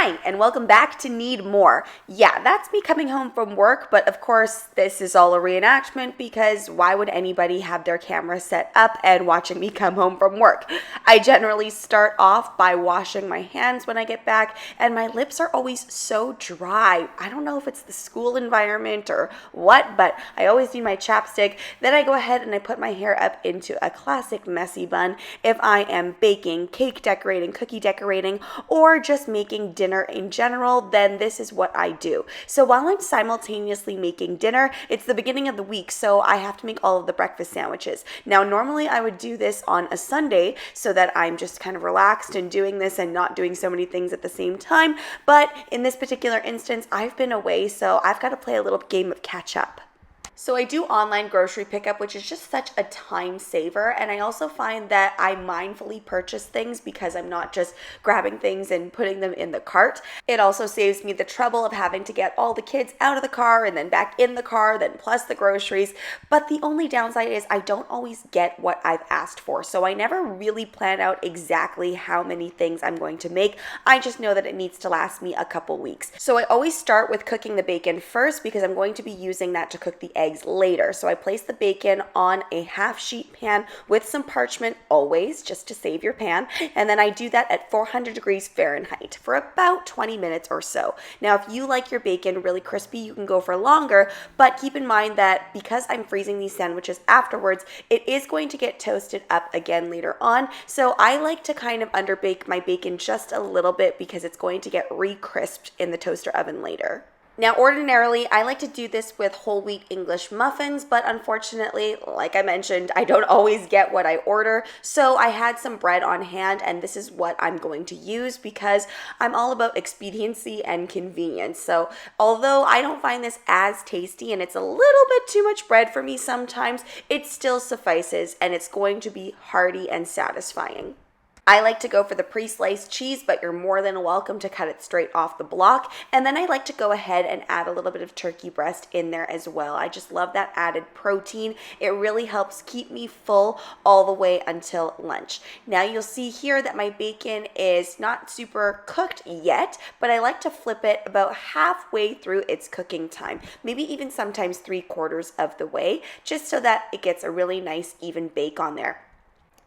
Hi, and welcome back to Need More. Yeah, that's me coming home from work, but of course, this is all a reenactment because why would anybody have their camera set up and watching me come home from work? I generally start off by washing my hands when I get back, and my lips are always so dry. I don't know if it's the school environment or what, but I always need my chapstick. Then I go ahead and I put my hair up into a classic messy bun if I am baking, cake decorating, cookie decorating, or just making dinner in general, then this is what I do. So while I'm simultaneously making dinner, it's the beginning of the week, so I have to make all of the breakfast sandwiches. Now, normally I would do this on a Sunday so that I'm just kind of relaxed and doing this and not doing so many things at the same time. But in this particular instance, I've been away, so I've got to play a little game of catch up. So I do online grocery pickup, which is just such a time saver. And I also find that I mindfully purchase things because I'm not just grabbing things and putting them in the cart. It also saves me the trouble of having to get all the kids out of the car and then back in the car, then plus the groceries. But the only downside is I don't always get what I've asked for. So I never really plan out exactly how many things I'm going to make. I just know that it needs to last me a couple weeks. So I always start with cooking the bacon first because I'm going to be using that to cook the eggs later. So I place the bacon on a half sheet pan with some parchment, always just to save your pan, and then I do that at 400 degrees Fahrenheit for about 20 minutes or so. Now, if you like your bacon really crispy, you can go for longer, but keep in mind that because I'm freezing these sandwiches afterwards, it is going to get toasted up again later on. So I like to kind of underbake my bacon just a little bit because it's going to get re-crisped in the toaster oven later. Now, ordinarily, I like to do this with whole wheat English muffins, but unfortunately, like I mentioned, I don't always get what I order. So I had some bread on hand, and this is what I'm going to use because I'm all about expediency and convenience. So although I don't find this as tasty and it's a little bit too much bread for me sometimes, it still suffices and it's going to be hearty and satisfying. I like to go for the pre-sliced cheese, but you're more than welcome to cut it straight off the block. And then I like to go ahead and add a little bit of turkey breast in there as well. I just love that added protein. It really helps keep me full all the way until lunch. Now you'll see here that my bacon is not super cooked yet, but I like to flip it about halfway through its cooking time, maybe even sometimes 3/4 of the way, just so that it gets a really nice even bake on there.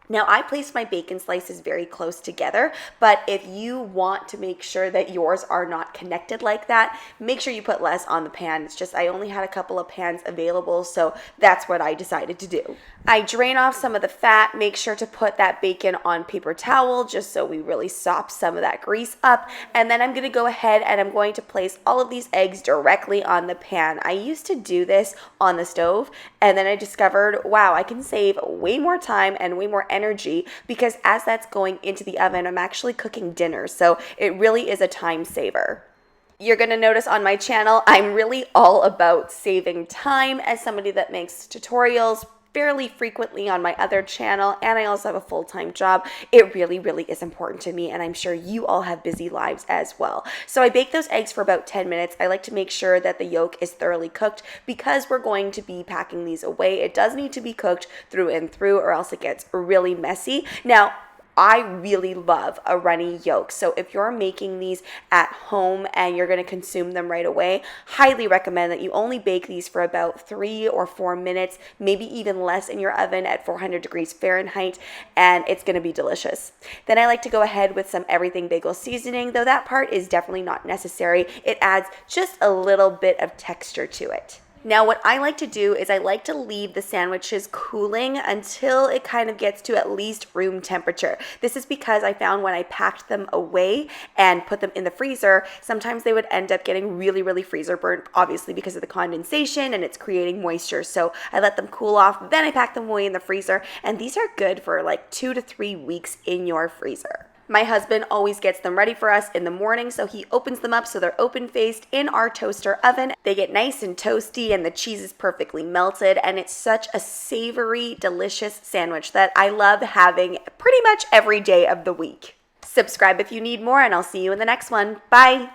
Now, I placed my bacon slices very close together, but if you want to make sure that yours are not connected like that, make sure you put less on the pan. It's just I only had a couple of pans available, so that's what I decided to do. I drain off some of the fat, make sure to put that bacon on paper towel just so we really sop some of that grease up, and then I'm going to go ahead and I'm going to place all of these eggs directly on the pan. I used to do this on the stove, and then I discovered, wow, I can save way more time and way more energy because as that's going into the oven, I'm actually cooking dinner. So it really is a time saver. You're going to notice on my channel, I'm really all about saving time as somebody that makes tutorials fairly frequently on my other channel, and I also have a full-time job. It really, really is important to me, and I'm sure you all have busy lives as well. So I bake those eggs for about 10 minutes. I like to make sure that the yolk is thoroughly cooked because we're going to be packing these away. It does need to be cooked through and through or else it gets really messy. Now, I really love a runny yolk. So if you're making these at home and you're going to consume them right away, highly recommend that you only bake these for about 3 or 4 minutes, maybe even less in your oven at 400 degrees Fahrenheit, and it's going to be delicious. Then I like to go ahead with some everything bagel seasoning, though that part is definitely not necessary. It adds just a little bit of texture to it. Now, what I like to do is I like to leave the sandwiches cooling until it kind of gets to at least room temperature. This is because I found when I packed them away and put them in the freezer, sometimes they would end up getting really, really freezer burnt, obviously because of the condensation and it's creating moisture. So I let them cool off, then I pack them away in the freezer, and these are good for like 2 to 3 weeks in your freezer. My husband always gets them ready for us in the morning, so he opens them up so they're open-faced in our toaster oven. They get nice and toasty and the cheese is perfectly melted, and it's such a savory, delicious sandwich that I love having pretty much every day of the week. Subscribe if you need more, and I'll see you in the next one. Bye!